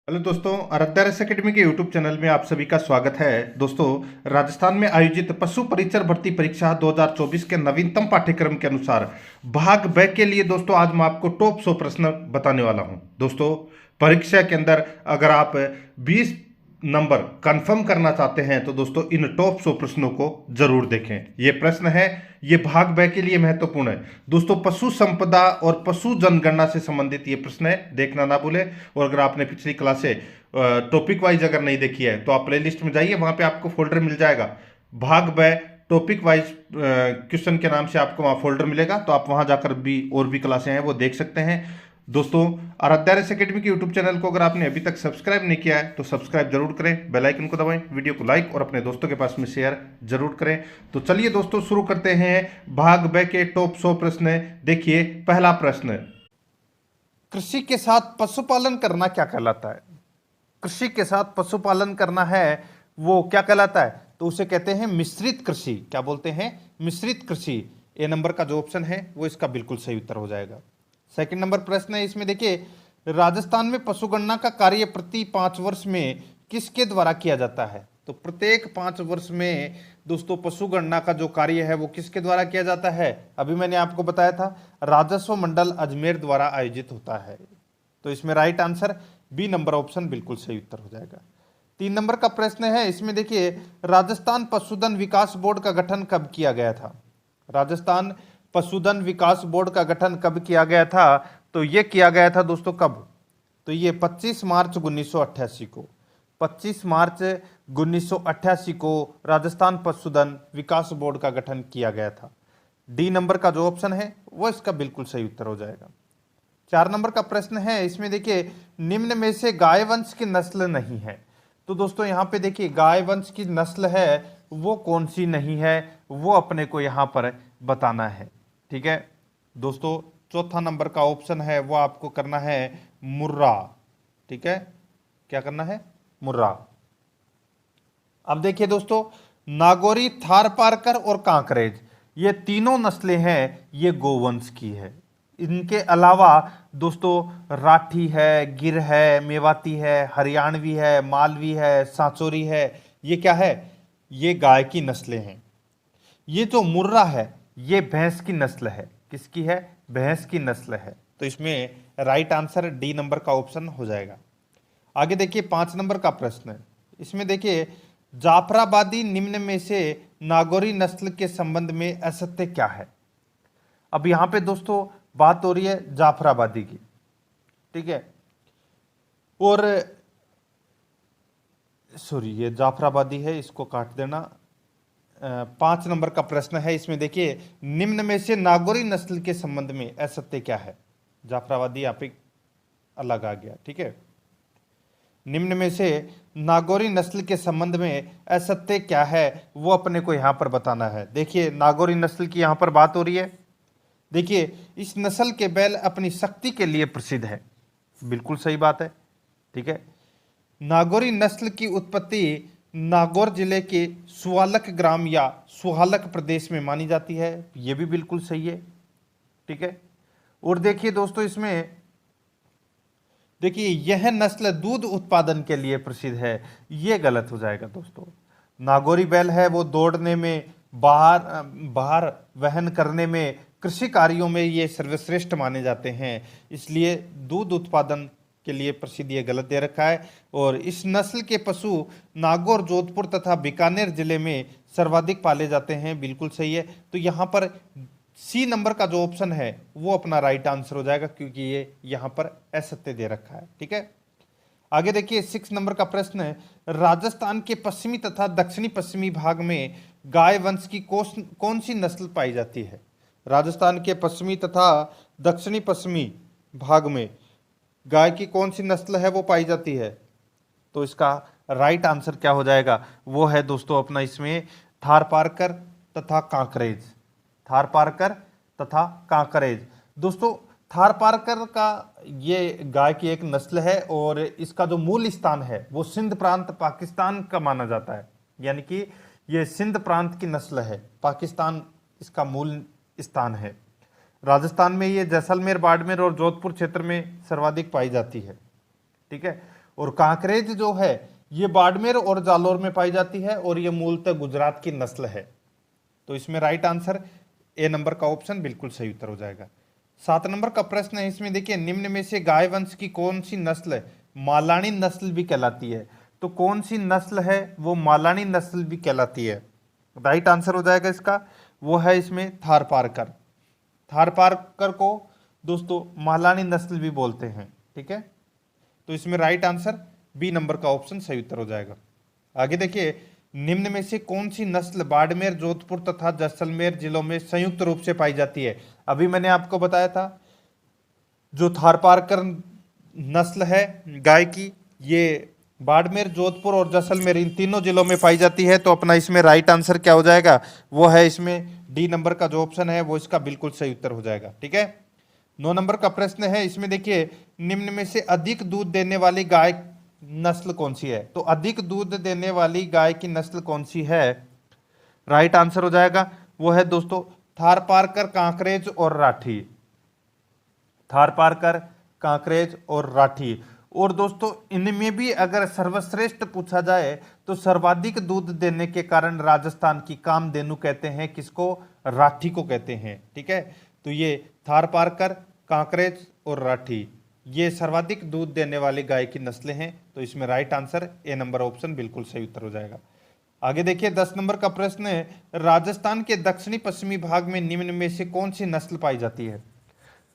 Hello दोस्तों, Aaradhya race academy के YouTube channel में आप सभी का स्वागत है। दोस्तों, राजस्थान में आयोजित पशु परिचर भर्ती परीक्षा 2024 के नवीनतम पाठ्यक्रम के अनुसार भाग ब के लिए दोस्तों आज मैं आपको टॉप 100 प्रश्न बताने वाला हूं। दोस्तों, परीक्षा के अंदर अगर आप 20 नंबर कंफर्म करना चाहते हैं तो दोस्तों इन टॉप 100 प्रश्नों को जरूर देखें। ये प्रश्न है, ये भाग ब के लिए महत्वपूर्ण है। दोस्तों, पशु संपदा और पशु जनगणना से संबंधित ये प्रश्न है, देखना ना भूलें। और अगर आपने पिछली क्लासे टॉपिक वाइज अगर नहीं देखी है तो आप प्लेलिस्ट में जाइए, वहां पे आपको फोल्डर मिल जाएगा भाग ब टॉपिक वाइज क्वेश्चन के नाम से आपको वहां फोल्डर मिलेगा, तो आप वहां जाकर भी और भी क्लासें हैं वो देख सकते हैं। दोस्तों, आराध्या रेस एकेडमी के यूट्यूब चैनल को अगर आपने अभी तक सब्सक्राइब नहीं किया है तो सब्सक्राइब जरूर करें, बेल आइकन को दबाएं, वीडियो को लाइक और अपने दोस्तों के पास में शेयर जरूर करें। तो चलिए दोस्तों शुरू करते हैं भाग ब के टॉप 100 प्रश्न। देखिए पहला प्रश्न, कृषि के साथ पशुपालन करना क्या कहलाता है? कृषि के साथ पशुपालन करना है वो क्या कहलाता है? तो उसे कहते हैं मिश्रित कृषि। क्या बोलते हैं? मिश्रित कृषि। ए नंबर का जो ऑप्शन है वो इसका बिल्कुल सही उत्तर हो जाएगा। सेकंड नंबर प्रश्न है, इसमें देखिए, राजस्थान में पशुगणना का कार्य प्रति 5 वर्ष में किसके द्वारा किया जाता है? तो प्रत्येक 5 वर्ष में दोस्तों पशुगणना का जो कार्य है वो किसके द्वारा किया जाता है? अभी मैंने आपको बताया था, राजस्व मंडल अजमेर द्वारा आयोजित होता है। तो इसमें right answer B number option बिल्कुल सही उत्तर हो जाएगा। 3 नंबर का प्रश्न है, इसमें देखिए, राजस्थान पशुधन विकास बोर्ड का गठन कब किया गया था? राजस्थान पशुधन विकास बोर्ड का गठन कब किया गया था? तो ये किया गया था दोस्तों कब? तो ये 25 मार्च 1988 को। 25 मार्च 1988 को राजस्थान पशुधन विकास बोर्ड का गठन किया गया था। डी नंबर का जो ऑप्शन है वो इसका बिल्कुल सही उत्तर हो जाएगा। 4 नंबर का प्रश्न है, इसमें देखिए, निम्न में से गाय वंश की नस्ल नहीं है। तो दोस्तों यहाँ पे देखिए, गाय वंश की नस्ल है वो कौन सी नहीं है, वो अपने को यहाँ पर बताना है। ठीक है दोस्तों, चौथा नंबर का ऑप्शन है वो आपको करना है मुर्रा। ठीक है, क्या करना है? मुर्रा। अब देखिए दोस्तों, नागौरी, थारपारकर और कांकरेज, ये तीनों नस्लें हैं ये गोवंश की है। इनके अलावा दोस्तों राठी है, गिर है, मेवाती है, हरियाणवी है, मालवी है, सांचोरी है, ये क्या है? ये गाय की नस्लें हैं। ये जो मुर्रा है ये भैंस की नस्ल है। किसकी है? भैंस की नस्ल है। तो इसमें राइट आंसर डी नंबर का ऑप्शन हो जाएगा। आगे देखिए 5 नंबर का प्रश्न है, इसमें देखिए, जाफराबादी निम्न में से नागौरी नस्ल के संबंध में असत्य क्या है? अब यहां पे दोस्तों बात हो रही है जाफराबादी की। ठीक है, और सॉरी ये जाफराबादी है, इसको काट देना। 5 नंबर का प्रश्न है, इसमें देखिए, निम्न में से नागौरी नस्ल के संबंध में असत्य क्या है? जाफराबादी यहाँ पे अलग आ गया। ठीक है, निम्न में से नागौरी नस्ल के संबंध में असत्य क्या है वो अपने को यहाँ पर बताना है। देखिए नागौरी नस्ल की यहाँ पर बात हो रही है। देखिए, इस नस्ल के बैल अपनी शक्ति के लिए प्रसिद्ध है। बिल्कुल सही बात है। ठीक है, नागौरी नस्ल की उत्पत्ति नागौर जिले के सुहालक ग्राम या सुहालक प्रदेश में मानी जाती है। यह भी बिल्कुल सही है। ठीक है, और देखिए दोस्तों, इसमें देखिए, यह नस्ल दूध उत्पादन के लिए प्रसिद्ध है। यह गलत हो जाएगा दोस्तों। नागौरी बैल है वो दौड़ने में, बाहर वहन करने में, कृषि कार्यों में ये सर्वश्रेष्ठ माने जाते हैं, इसलिए दूध उत्पादन के लिए प्रसिद्ध। ये गलत दे रखा है। और इस नस्ल के पशु नागौर, जोधपुर तथा बीकानेर जिले में सर्वाधिक पाले जाते हैं। बिल्कुल सही है। तो यहाँ पर सी नंबर का जो ऑप्शन है वो अपना राइट आंसर हो जाएगा, क्योंकि ये यहाँ पर असत्य दे रखा है। ठीक है, आगे देखिए 6 नंबर का प्रश्न है, राजस्थान के पश्चिमी तथा दक्षिणी पश्चिमी भाग में गाय वंश की कौन सी नस्ल पाई जाती है? राजस्थान के पश्चिमी तथा दक्षिणी पश्चिमी भाग में गाय की कौन सी नस्ल है वो पाई जाती है? तो इसका राइट आंसर क्या हो जाएगा? वो है दोस्तों अपना इसमें थारपारकर तथा कांकरेज। थारपारकर तथा कांकरेज। दोस्तों थारपारकर का ये गाय की एक नस्ल है और इसका जो मूल स्थान है वो सिंध प्रांत पाकिस्तान का माना जाता है। यानी कि ये सिंध प्रांत की नस्ल है, पाकिस्तान इसका मूल स्थान है। राजस्थान में ये जैसलमेर, बाड़मेर और जोधपुर क्षेत्र में सर्वाधिक पाई जाती है। ठीक है, और कांकरेज जो है ये बाड़मेर और जालोर में पाई जाती है और ये मूलतः गुजरात की नस्ल है। तो इसमें राइट आंसर ए नंबर का ऑप्शन बिल्कुल सही उत्तर हो जाएगा। 7 नंबर का प्रश्न है, इसमें देखिए निम्न में से गाय वंश की कौन सी नस्ल मालानी नस्ल भी कहलाती है। तो कौन सी नस्ल है वो मालानी नस्ल भी कहलाती है। राइट आंसर हो जाएगा इसका, वो है इसमें थारपारकर। थारपारकर को दोस्तों मालानी नस्ल भी बोलते हैं, ठीक है। तो इसमें राइट आंसर बी नंबर का ऑप्शन सही उत्तर हो जाएगा। आगे देखिए, निम्न में से कौन सी नस्ल बाड़मेर, जोधपुर तथा जैसलमेर जिलों में संयुक्त रूप से पाई जाती है। अभी मैंने आपको बताया था जो थारपारकर नस्ल है गाय की, ये बाड़मेर, जोधपुर और जैसलमेर इन तीनों जिलों में पाई जाती है। तो अपना इसमें राइट आंसर क्या हो जाएगा, वो है इसमें डी नंबर का जो ऑप्शन है वो इसका बिल्कुल सही उत्तर हो जाएगा, ठीक है। 9 नंबर का प्रश्न है, इसमें देखिए निम्न में से अधिक दूध देने वाली गाय नस्ल कौन सी है। तो अधिक दूध देने वाली गाय की नस्ल कौन सी है, राइट आंसर हो जाएगा वो है दोस्तों थारपारकर, कांकरेज और राठी। थारपारकर, कांकरेज और राठी। और दोस्तों इनमें भी अगर सर्वश्रेष्ठ पूछा जाए तो सर्वाधिक दूध देने के कारण राजस्थान की कामधेनु कहते हैं किसको, राठी को कहते हैं, ठीक है। तो ये थारपारकर, कांकरेज और राठी ये सर्वाधिक दूध देने वाली गाय की नस्लें हैं। तो इसमें right answer A number option बिल्कुल सही उत्तर हो जाएगा। आगे देखिए 10 नंबर का प्रश्न है, राजस्थान के दक्षिणी पश्चिमी भाग में निम्न में से कौन सी नस्ल पाई जाती है।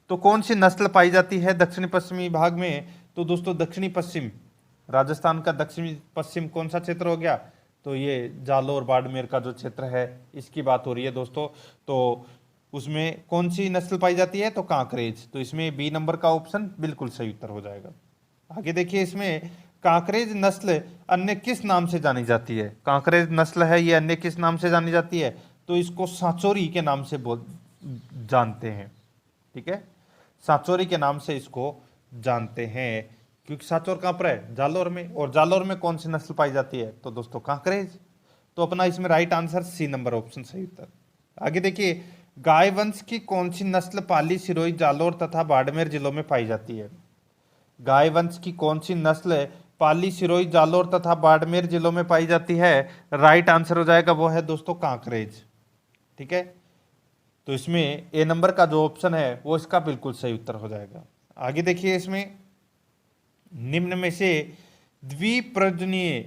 तो कौन सी नस्ल पाई जाती है दक्षिणी पश्चिमी भाग में। तो दोस्तों दक्षिणी पश्चिम, राजस्थान का दक्षिणी पश्चिम कौन सा क्षेत्र हो गया, तो ये जालोर बाड़मेर का जो क्षेत्र है इसकी बात हो रही है दोस्तों। तो उसमें कौन सी नस्ल पाई जाती है, तो कांकरेज। तो इसमें बी नंबर का ऑप्शन बिल्कुल सही उत्तर हो जाएगा। आगे देखिए, इसमें कांकरेज नस्ल अन्य किस नाम से जानी जाती है। कांकरेज नस्ल है ये अन्य किस नाम से जानी जाती है, तो इसको सांचोरी के नाम से जानते हैं, ठीक है। सांचोरी के नाम से इसको जानते हैं, क्योंकि सांचौर कहाँ पर है, जालोर में। और जालोर में कौन सी नस्ल पाई जाती है, तो दोस्तों कांकरेज। तो अपना इसमें right answer C number option सही उत्तर। आगे देखिए, गाय वंश की कौन सी नस्ल पाली, सिरोही, जालोर तथा बाड़मेर जिलों में पाई जाती है। गाय वंश की कौन सी नस्ल पाली, सिरोही, जालोर तथा बाड़मेर जिलों में पाई जाती है, राइट आंसर हो जाएगा वो है दोस्तों कांकरेज, ठीक है। तो इसमें ए नंबर का जो ऑप्शन है वो इसका बिल्कुल सही उत्तर हो जाएगा। आगे देखिए, इसमें निम्न में से द्विप्रजनीय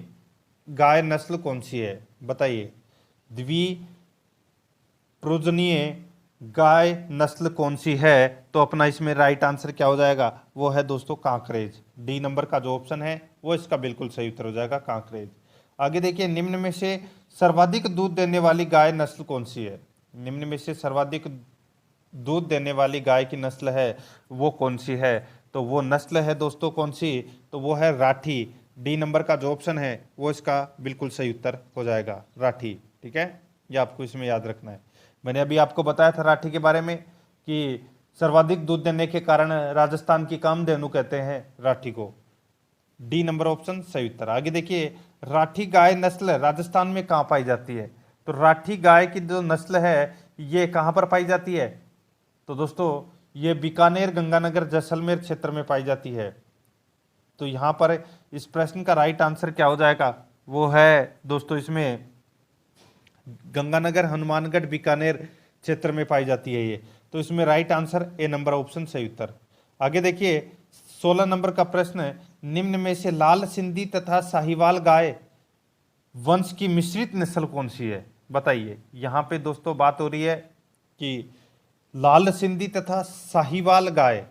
गाय नस्ल कौन सी है, बताइए। द्विप्रजनीय गाय नस्ल कौन सी है, तो अपना इसमें राइट आंसर क्या हो जाएगा, वो है दोस्तों कांकरेज। डी नंबर का जो ऑप्शन है वो इसका बिल्कुल सही उत्तर हो जाएगा, कांकरेज। आगे देखिए, निम्न में से सर्वाधिक दूध देने वाली गाय नस्ल कौन सी है। निम्न में से सर्वाधिक दूध देने वाली गाय की नस्ल है वो कौन सी है, तो वो नस्ल है दोस्तों कौन सी, तो वो है राठी। डी नंबर का जो ऑप्शन है वो इसका बिल्कुल सही उत्तर हो जाएगा, राठी, ठीक है। ये आपको इसमें याद रखना है। मैंने अभी आपको बताया था राठी के बारे में कि सर्वाधिक दूध देने के कारण राजस्थान की कामधेनु कहते हैं राठी को। डी नंबर ऑप्शन सही उत्तर। आगे देखिए, राठी गाय नस्ल राजस्थान में कहाँ पाई जाती है। तो राठी गाय की जो नस्ल है ये कहाँ पर पाई जाती है, तो दोस्तों ये बीकानेर, गंगानगर, जैसलमेर क्षेत्र में पाई जाती है। तो यहाँ पर इस प्रश्न का राइट आंसर क्या हो जाएगा, वो है दोस्तों इसमें गंगानगर, हनुमानगढ़, बीकानेर क्षेत्र में पाई जाती है ये। तो इसमें right answer A number option सही उत्तर। आगे देखिए 16 नंबर का प्रश्न है, निम्न में से लाल सिंधी तथा साहिवाल गाय वंश की मिश्रित नस्ल कौन सी है, बताइए। यहाँ पे दोस्तों बात हो रही है कि लाल सिंधी तथा साहिवाल गाय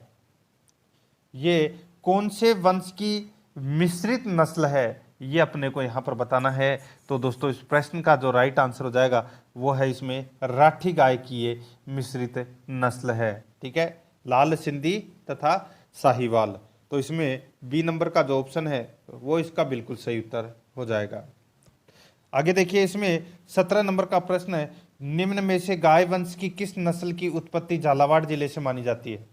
ये कौन से वंश की मिश्रित नस्ल है, ये अपने को यहाँ पर बताना है। तो दोस्तों इस प्रश्न का जो राइट आंसर हो जाएगा वो है इसमें राठी गाय की ये मिश्रित नस्ल है, ठीक है, लाल सिंधी तथा साहिवाल। तो इसमें बी नंबर का जो ऑप्शन है वो इसका बिल्कुल सही उत्तर हो जाएगा। आगे देखिए, इसमें 17 नंबर का प्रश्न है, निम्न में से गाय वंश की किस नस्ल की उत्पत्ति झालावाड़ जिले से मानी जाती है।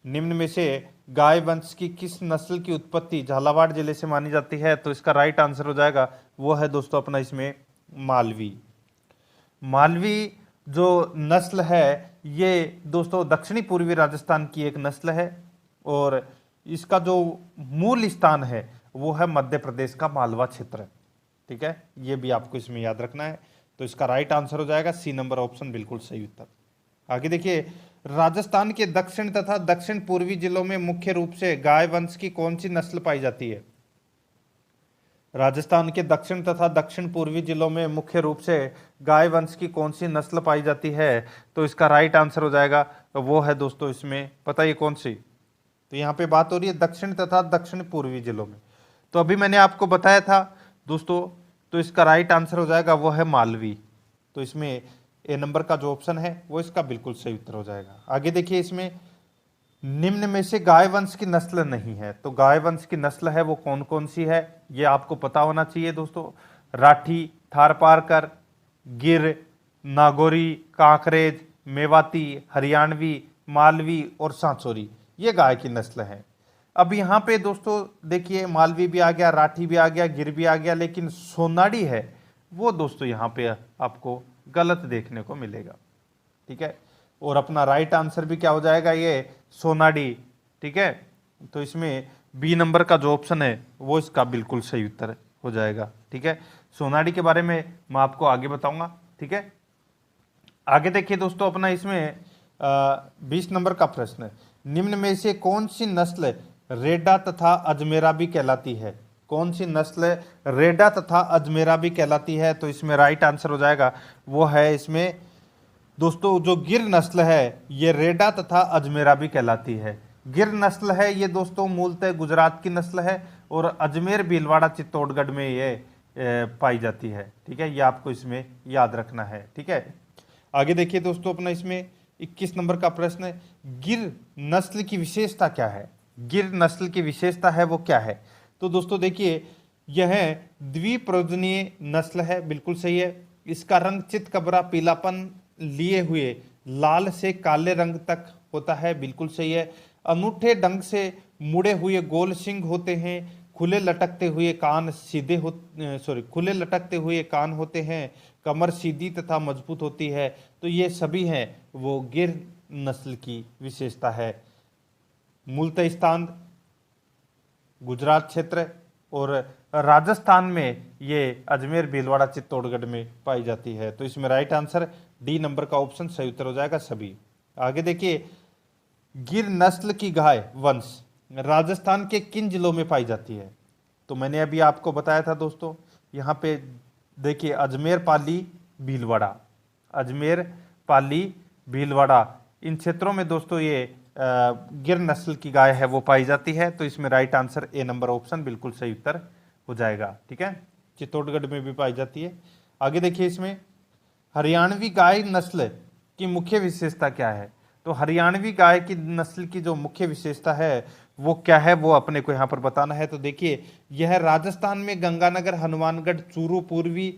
निम्न में से गाय वंश की किस नस्ल की उत्पत्ति झालावाड़ जिले से मानी जाती है, तो इसका राइट आंसर हो जाएगा वो है दोस्तों अपना इसमें मालवी। मालवी जो नस्ल है ये दोस्तों दक्षिणी पूर्वी राजस्थान की एक नस्ल है और इसका जो मूल स्थान है वो है मध्य प्रदेश का मालवा क्षेत्र। ठीक है, ये भी आपको इसमें याद रखना है। तो इसका राइट आंसर हो जाएगा सी नंबर ऑप्शन, बिल्कुल सही उत्तर। आगे देखिए, राजस्थान के दक्षिण तथा दक्षिण पूर्वी जिलों में मुख्य रूप से गाय वंश की कौन सी नस्ल पाई जाती है? राजस्थान के दक्षिण तथा दक्षिण पूर्वी जिलों में मुख्य रूप से गाय वंश की कौन सी नस्ल पाई जाती है? तो इसका राइट आंसर हो जाएगा वो है दोस्तों, इसमें पता है कौन सी? तो यहाँ पे बात हो रही है दक्षिण तथा दक्षिण पूर्वी जिलों में। तो अभी मैंने आपको बताया था दोस्तों, तो इसका राइट आंसर हो जाएगा वो है मालवी। तो इसमें ए नंबर का जो ऑप्शन है वो इसका बिल्कुल सही उत्तर हो जाएगा। आगे देखिए, इसमें निम्न में से गाय वंश की नस्ल नहीं है, तो गाय वंश की नस्ल है वो कौन कौन सी है ये आपको पता होना चाहिए दोस्तों। राठी, थारपारकर, गिर, नागौरी, कांकरेज, मेवाती, हरियाणवी, मालवी और सांचौरी, ये गाय की नस्ल है। अब यहाँ पे दोस्तों देखिए, मालवी भी आ गया, राठी भी आ गया, गिर भी आ गया, लेकिन सोनाड़ी है वो दोस्तों यहाँ पे आपको गलत देखने को मिलेगा। ठीक है, और अपना राइट आंसर भी क्या हो जाएगा, ये सोनाडी। ठीक है, तो इसमें बी नंबर का जो ऑप्शन है वो इसका बिल्कुल सही उत्तर हो जाएगा। ठीक है, सोनाडी के बारे में मैं आपको आगे बताऊंगा। ठीक है, आगे देखिए दोस्तों, अपना इसमें 20 नंबर का प्रश्न है, निम्न में से कौन सी नस्ल रेडा तथा अजमेरा भी कहलाती है? कौन सी नस्ल रेडा तथा अजमेरा भी कहलाती है? तो इसमें राइट आंसर हो जाएगा वो है इसमें दोस्तों, जो गिर नस्ल है ये रेडा तथा अजमेरा भी कहलाती है। गिर नस्ल है ये दोस्तों मूलतः गुजरात की नस्ल है और अजमेर भीलवाड़ा चित्तौड़गढ़ में ये पाई जाती है। ठीक है, ये आपको इसमें याद रखना है। ठीक है, आगे देखिए दोस्तों, अपना इसमें 21 नंबर का प्रश्न है, गिर नस्ल की विशेषता क्या है? गिर नस्ल की विशेषता है वो क्या है? तो दोस्तों देखिए, यह द्विप्रजनीय नस्ल है, बिल्कुल सही है। इसका रंग चितकबरा पीलापन लिए हुए लाल से काले रंग तक होता है, बिल्कुल सही है। अनूठे ढंग से मुड़े हुए गोल सिंग होते हैं, खुले लटकते हुए कान खुले लटकते हुए कान होते हैं, कमर सीधी तथा मजबूत होती है। तो ये सभी हैं वो गिर नस्ल की विशेषता है। मूलतः स्थान गुजरात क्षेत्र और राजस्थान में ये अजमेर भीलवाड़ा चित्तौड़गढ़ में पाई जाती है। तो इसमें राइट आंसर डी नंबर का ऑप्शन सही उत्तर हो जाएगा सभी। आगे देखिए, गिर नस्ल की गाय वंश राजस्थान के किन जिलों में पाई जाती है? तो मैंने अभी आपको बताया था दोस्तों, यहाँ पे देखिए अजमेर, पाली, भीलवाड़ा, अजमेर, पाली, भीलवाड़ा, इन क्षेत्रों में दोस्तों ये गिर नस्ल की गाय है वो पाई जाती है। तो इसमें right answer A number option बिल्कुल सही उत्तर हो जाएगा। ठीक है, चित्तौड़गढ़ में भी पाई जाती है। आगे देखिए, इसमें हरियाणवी गाय नस्ल की मुख्य विशेषता क्या है? तो हरियाणवी गाय की नस्ल की जो मुख्य विशेषता है वो क्या है, वो अपने को यहाँ पर बताना है। तो देखिए, यह राजस्थान में गंगानगर, हनुमानगढ़, चूरू, पूर्वी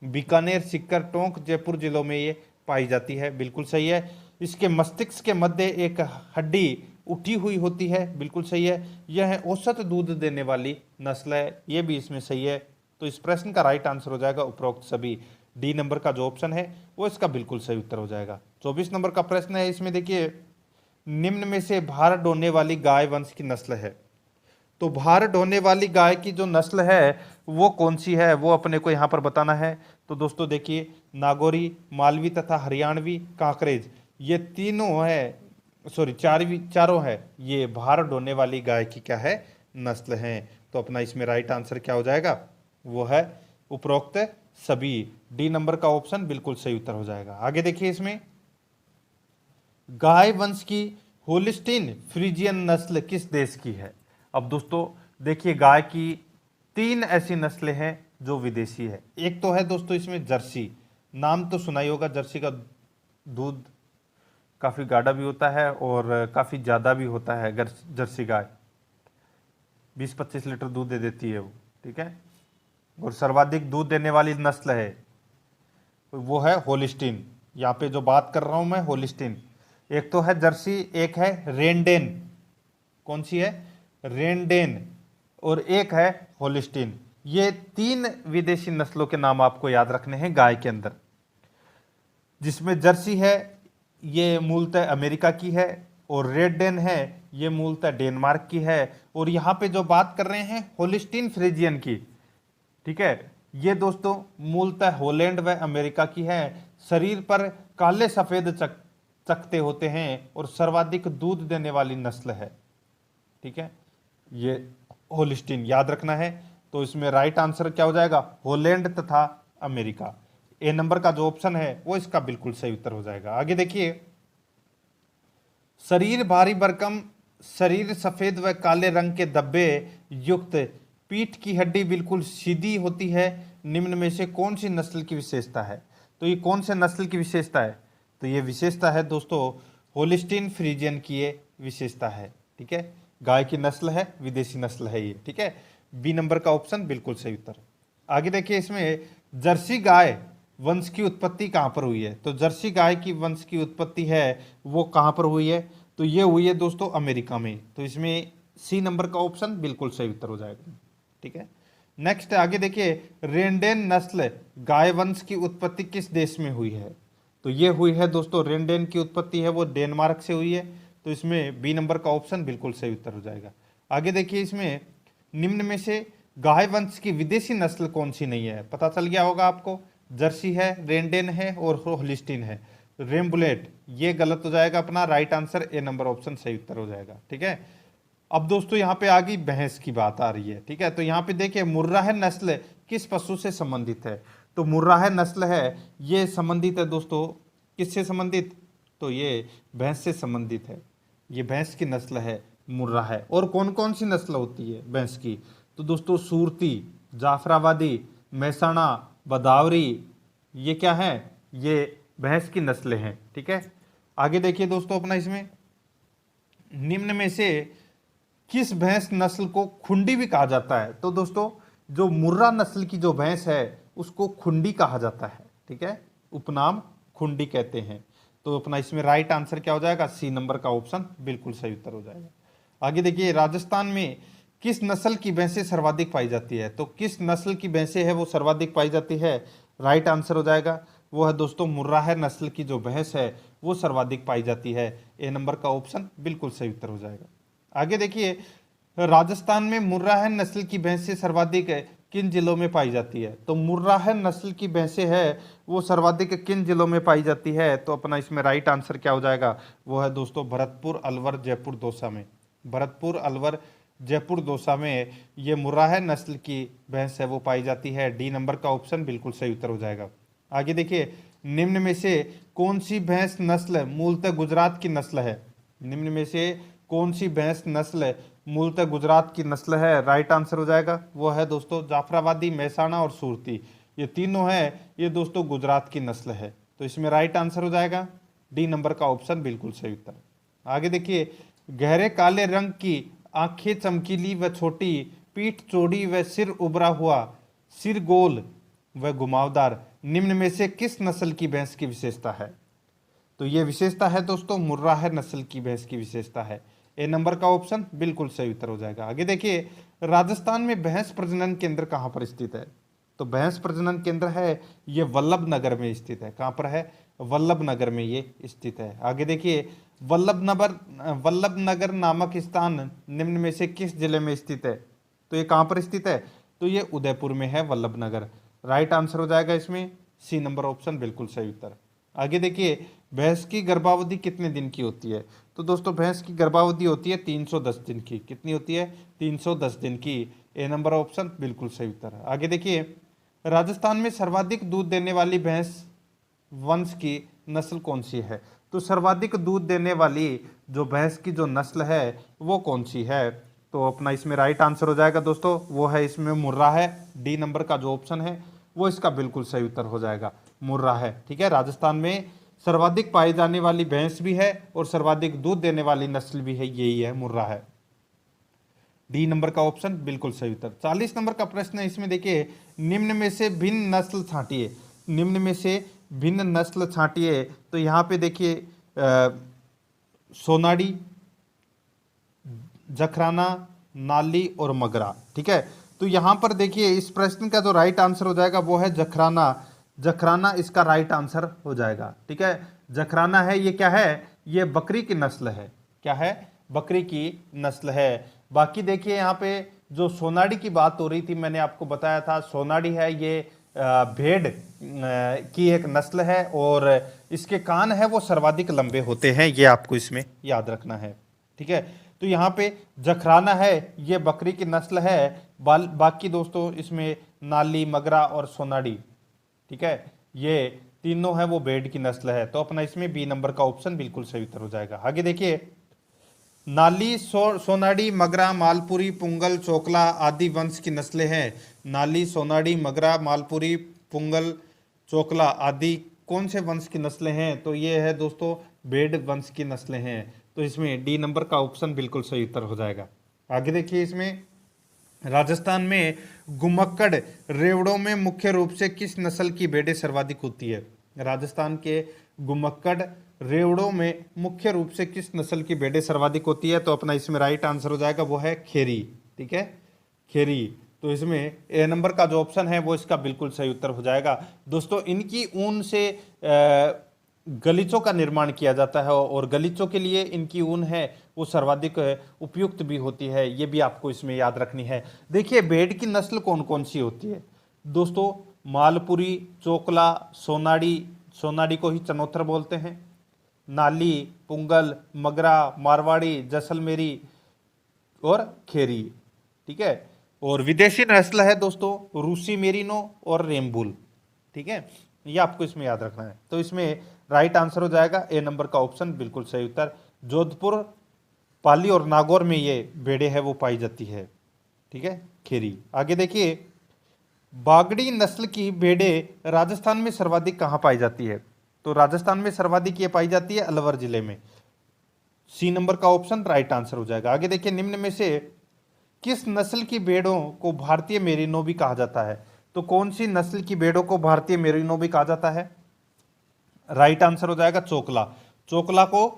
बीकानेर, सीकर, टोंक, जयपुर जिलों में ये पाई जाती है, बिल्कुल सही है। इसके मस्तिष्क के मध्य एक हड्डी उठी हुई होती है, बिल्कुल सही है। यह औसत दूध देने वाली नस्ल है, ये भी इसमें सही है। तो इस प्रश्न का राइट आंसर हो जाएगा उपरोक्त सभी। डी नंबर का जो ऑप्शन है वो इसका बिल्कुल सही उत्तर हो जाएगा। 24 नंबर का प्रश्न है, इसमें देखिए, निम्न में से भार ढोने वाली गाय वंश की नस्ल है। तो भार ढोने वाली गाय की जो नस्ल है वो कौन सी है, वो अपने को यहाँ पर बताना है। तो दोस्तों देखिए, नागौरी, मालवी तथा हरियाणवी, कांकरेज, ये तीनों है, चारों है, ये भार ढोने वाली गाय की क्या है, नस्ल है। तो अपना इसमें राइट आंसर क्या हो जाएगा, वो है उपरोक्त सभी। डी नंबर का ऑप्शन बिल्कुल सही उत्तर हो जाएगा। आगे देखिए, इसमें गाय वंश की होलिस्टीन फ्रीजियन नस्ल किस देश की है? अब दोस्तों देखिए, गाय की 3 ऐसी नस्लें हैं जो विदेशी है। एक तो है दोस्तों इसमें जर्सी, नाम तो सुना ही होगा, जर्सी का दूध काफ़ी गाढ़ा भी होता है और काफ़ी ज़्यादा भी होता है। जर्सी गाय 20-25 लीटर दूध दे देती है वो। ठीक है, और सर्वाधिक दूध देने वाली नस्ल है वो है होलिस्टीन। यहाँ पे जो बात कर रहा हूँ मैं, होलिस्टीन। एक तो है जर्सी, एक है रेनडेन। कौन सी है? रेनडेन। और एक है होलिस्टीन। ये 3 विदेशी नस्लों के नाम आपको याद रखने हैं गाय के अंदर। जिसमें जर्सी है ये मूलतः अमेरिका की है, और रेड डेन है ये मूलतः डेनमार्क की है। और यहाँ पे जो बात कर रहे हैं होलिस्टीन फ्रीजियन की, ठीक है, ये दोस्तों मूलतः हॉलैंड व अमेरिका की है। शरीर पर काले सफेद चकते होते हैं और सर्वाधिक दूध देने वाली नस्ल है। ठीक है, ये होलिस्टीन याद रखना है। तो इसमें राइट आंसर क्या हो जाएगा, हॉलैंड तथा अमेरिका। ए नंबर का जो ऑप्शन है वो इसका बिल्कुल सही उत्तर हो जाएगा। आगे देखिए, शरीर भारी भरकम, शरीर सफेद व काले रंग के धब्बे युक्त, पीठ की हड्डी बिल्कुल सीधी होती है, निम्न में से कौन सी नस्ल की विशेषता है। तो ये कौन से नस्ल की विशेषता है, तो ये विशेषता है दोस्तों होलिस्टीन फ्रीजियन की ये विशेषता है। ठीक है, गाय की नस्ल है, विदेशी नस्ल है ये। ठीक है, बी नंबर का ऑप्शन बिल्कुल सही उत्तर। आगे देखिए, इसमें जर्सी गाय वंश की उत्पत्ति कहाँ पर हुई है। तो जर्सी गाय की वंश की उत्पत्ति है वो कहाँ पर हुई है, तो ये हुई है दोस्तों अमेरिका में। तो इसमें सी नंबर का ऑप्शन बिल्कुल सही उत्तर हो जाएगा। ठीक है, नेक्स्ट आगे देखिए, रेंडेन नस्ल गाय वंश की उत्पत्ति किस देश में हुई है। तो ये हुई है दोस्तों, रेंडेन की उत्पत्ति है वो डेनमार्क से हुई है। तो इसमें बी नंबर का ऑप्शन बिल्कुल सही उत्तर हो जाएगा। आगे देखिए, इसमें निम्न में से गाय वंश की विदेशी नस्ल कौन सी नहीं है। पता चल गया होगा आपको, जर्सी है, रेंडेन है और होलिस्टीन है। रेम्बुलेट ये गलत हो जाएगा अपना, right answer A number option सही उत्तर हो जाएगा। ठीक है, अब दोस्तों यहाँ पे आ गई भैंस की बात आ रही है। ठीक है, तो यहाँ पे देखिए मुर्राह नस्ल किस पशु से संबंधित है। तो मुर्राह नस्ल है ये संबंधित है दोस्तों, किससे संबंधित, तो ये भैंस से संबंधित है। ये भैंस की नस्ल है मुर्राह है। और कौन कौन सी नस्ल होती है भैंस की, तो दोस्तों सूरती, जाफराबादी, मैसाना, बदावरी, ये क्या है, ये भैंस की नस्लें हैं। ठीक है, आगे देखिए दोस्तों अपना, इसमें निम्न में से किस भैंस नस्ल को खुंडी भी कहा जाता है। तो दोस्तों जो मुर्रा नस्ल की जो भैंस है उसको खुंडी कहा जाता है। ठीक है, उपनाम खुंडी कहते हैं। तो अपना इसमें राइट आंसर क्या हो जाएगा, सी नंबर का ऑप्शन बिल्कुल सही उत्तर हो जाएगा। आगे देखिए, राजस्थान में किस नस्ल की भैंसें सर्वाधिक पाई जाती है। तो किस नस्ल की भैंसें है वो सर्वाधिक पाई जाती है, राइट आंसर हो जाएगा वो है दोस्तों मुर्राह नस्ल की जो भैंस है वो सर्वाधिक पाई जाती है। ए नंबर का ऑप्शन बिल्कुल सही उत्तर हो जाएगा। आगे देखिए, राजस्थान में मुर्राह नस्ल की भैंसें सर्वाधिक किन जिलों में पाई जाती है। तो मुर्राह नस्ल की भैंसें है वो सर्वाधिक किन जिलों में पाई जाती है। तो अपना इसमें राइट आंसर क्या हो जाएगा, वो है दोस्तों भरतपुर, अलवर, जयपुर, दौसा में। भरतपुर, अलवर, जयपुर, दौसा में ये मुर्राह नस्ल की भैंस है वो पाई जाती है। डी नंबर का ऑप्शन बिल्कुल सही उत्तर हो जाएगा। आगे देखिए, निम्न में से कौन सी भैंस नस्ल मूलतः गुजरात की नस्ल है। निम्न में से कौन सी भैंस नस्ल मूलतः गुजरात की नस्ल है, राइट आंसर हो जाएगा वो है दोस्तों जाफराबादी, मैसाना और सूरती। ये तीनों है ये दोस्तों गुजरात की नस्ल है। तो इसमें राइट आंसर हो जाएगा डी नंबर का ऑप्शन बिल्कुल सही उत्तर। आगे देखिए, गहरे काले रंग की आंखें चमकीली व छोटी, पीठ चौड़ी व सिर उभरा हुआ, सिर गोल व घुमावदार, निम्न में से किस नस्ल की भैंस की विशेषता है। तो ये विशेषता है दोस्तों मुर्राह नस्ल की भैंस की विशेषता है। ए नंबर का ऑप्शन बिल्कुल सही उत्तर हो जाएगा। आगे देखिए, राजस्थान में भैंस प्रजनन केंद्र कहाँ पर स्थित है। तो भैंस प्रजनन केंद्र है ये वल्लभ नगर में स्थित है। कहाँ पर है, वल्लभ नगर में ये स्थित है। आगे देखिए, वल्लभ नगर नामक स्थान निम्न में से किस जिले में स्थित है। तो ये कहाँ पर स्थित है, तो ये उदयपुर में है वल्लभ नगर। राइट आंसर हो जाएगा इसमें सी नंबर ऑप्शन बिल्कुल सही उत्तर। आगे देखिए, भैंस की गर्भावधि कितने दिन की होती है। तो दोस्तों भैंस की गर्भावधि होती है 310 दिन की। कितनी होती है, 310 दिन की। ए नंबर ऑप्शन बिल्कुल सही उत्तर। आगे देखिए, राजस्थान में सर्वाधिक दूध देने वाली भैंस वंश की नस्ल कौन सी है। तो सर्वाधिक दूध देने वाली जो भैंस की जो नस्ल है वो कौन सी है। तो अपना इसमें राइट आंसर हो जाएगा दोस्तों वो है इसमें मुर्रा है। डी नंबर का जो ऑप्शन है वो इसका बिल्कुल सही उत्तर हो जाएगा, मुर्रा है। ठीक है, राजस्थान में सर्वाधिक पाई जाने वाली भैंस भी है और सर्वाधिक दूध देने वाली नस्ल भी है, यही है मुर्रा है। डी नंबर का ऑप्शन बिल्कुल सही उत्तर। 40 नंबर का प्रश्न है, इसमें देखिए, निम्न में से भिन्न नस्ल छांटिए। निम्न में से भिन्न नस्ल छांटिए। तो यहाँ पे देखिए सोनाड़ी, जखराना, नाली और मगरा। ठीक है, तो यहाँ पर देखिए इस प्रश्न का जो राइट आंसर हो जाएगा वो है जखराना। जखराना इसका राइट आंसर हो जाएगा। ठीक है, जखराना है ये क्या है, ये बकरी की नस्ल है। क्या क्या है, बकरी की नस्ल है। बाकी देखिए यहाँ पे जो सोनाड़ी की बात हो रही थी, मैंने आपको बताया था सोनाड़ी है ये भेड़ की एक नस्ल है और इसके कान है वो सर्वाधिक लंबे होते हैं, ये आपको इसमें याद रखना है। ठीक है, तो यहाँ पे जखराना है ये बकरी की नस्ल है। बाकी दोस्तों इसमें नाली, मगरा और सोनाड़ी, ठीक है, ये तीनों है वो भेड़ की नस्ल है। तो अपना इसमें बी नंबर का ऑप्शन बिल्कुल सही उत्तर हो जाएगा। आगे देखिए, नाली, सोनाड़ी, मगरा, मालपुरी, पुंगल, चोकला आदि वंश की नस्लें हैं। नाली, सोनाड़ी, मगरा, मालपुरी, पुंगल, चोकला आदि कौन से वंश की नस्लें हैं? तो ये है दोस्तों भेड़ वंश की नस्लें हैं। तो इसमें डी नंबर का ऑप्शन बिल्कुल सही उत्तर हो जाएगा। आगे देखिए, इसमें राजस्थान में घुमक्कड़ रेवड़ों में मुख्य रूप से किस नस्ल की भेड़ें सर्वाधिक होती है? राजस्थान के घुमक्कड़ रेवड़ों में मुख्य रूप से किस नस्ल की भेड़ें सर्वाधिक होती है? तो अपना इसमें राइट आंसर हो जाएगा वो है खेरी। ठीक है, खेरी। तो इसमें ए नंबर का जो ऑप्शन है वो इसका बिल्कुल सही उत्तर हो जाएगा। दोस्तों इनकी ऊन से गलीचों का निर्माण किया जाता है और गलीचों के लिए इनकी ऊन है वो सर्वाधिक उपयुक्त भी होती है, ये भी आपको इसमें याद रखनी है। देखिए भेड़ की नस्ल कौन कौन सी होती है दोस्तों? मालपुरी, चोकला, सोनाड़ी, सोनाड़ी को ही चनोथर बोलते हैं, नाली, पुंगल, मगरा, मारवाड़ी, जैसलमेरी और खेरी। ठीक है, और विदेशी नस्ल है दोस्तों रूसी मेरिनो और रेमबुल। ठीक है, ये आपको इसमें याद रखना है। तो इसमें राइट आंसर हो जाएगा ए नंबर का ऑप्शन बिल्कुल सही उत्तर। जोधपुर, पाली और नागौर में ये भेड़ें है वो पाई जाती है। ठीक है, खेरी। आगे देखिए, बागड़ी नस्ल की भेड़ें राजस्थान में सर्वाधिक कहाँ पाई जाती है? तो राजस्थान में सर्वाधिक ये पाई जाती है अलवर जिले में। सी नंबर का ऑप्शन राइट आंसर हो जाएगा। आगे देखिए, निम्न में से किस नस्ल की भेड़ों को भारतीय मेरिनो भी कहा जाता है? तो कौन सी नस्ल की भेड़ों को भारतीय मेरिनो भी कहा जाता है? राइट आंसर हो जाएगा चोकला। चोकला को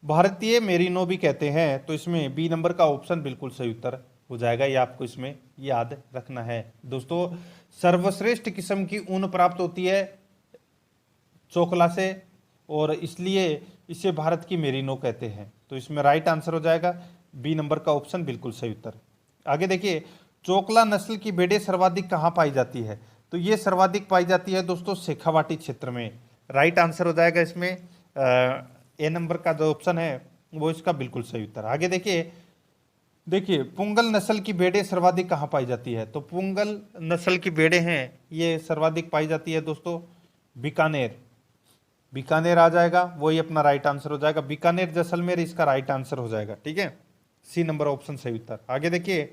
भारतीय मेरिनो भी कहते हैं। तो इसमें बी नंबर का ऑप्शन बिल्कुल सही उत्तर हो जाएगा, ये आपको इसमें याद रखना है। दोस्तों सर्वश्रेष्ठ किस्म की ऊन प्राप्त होती है चोकला से और इसलिए इसे भारत की मेरिनो कहते हैं। तो इसमें राइट आंसर हो जाएगा बी नंबर का ऑप्शन बिल्कुल सही उत्तर। आगे देखिए, चोकला नस्ल की भेड़ें सर्वाधिक कहाँ पाई जाती है? तो ये सर्वाधिक पाई जाती है दोस्तों शेखावाटी क्षेत्र में। राइट आंसर हो जाएगा इसमें ए नंबर का जो ऑप्शन है वो इसका बिल्कुल सही उत्तर। आगे देखिए पुंगल नस्ल की भेड़ें सर्वाधिक कहाँ पाई जाती है? तो पुंगल नस्ल की भेड़ें हैं ये सर्वाधिक पाई जाती है दोस्तों बीकानेर। बीकानेर आ जाएगा, वही अपना राइट आंसर हो जाएगा। बीकानेर, जैसलमेर इसका राइट आंसर हो जाएगा। ठीक है, सी नंबर ऑप्शन सही उत्तर। आगे देखिए,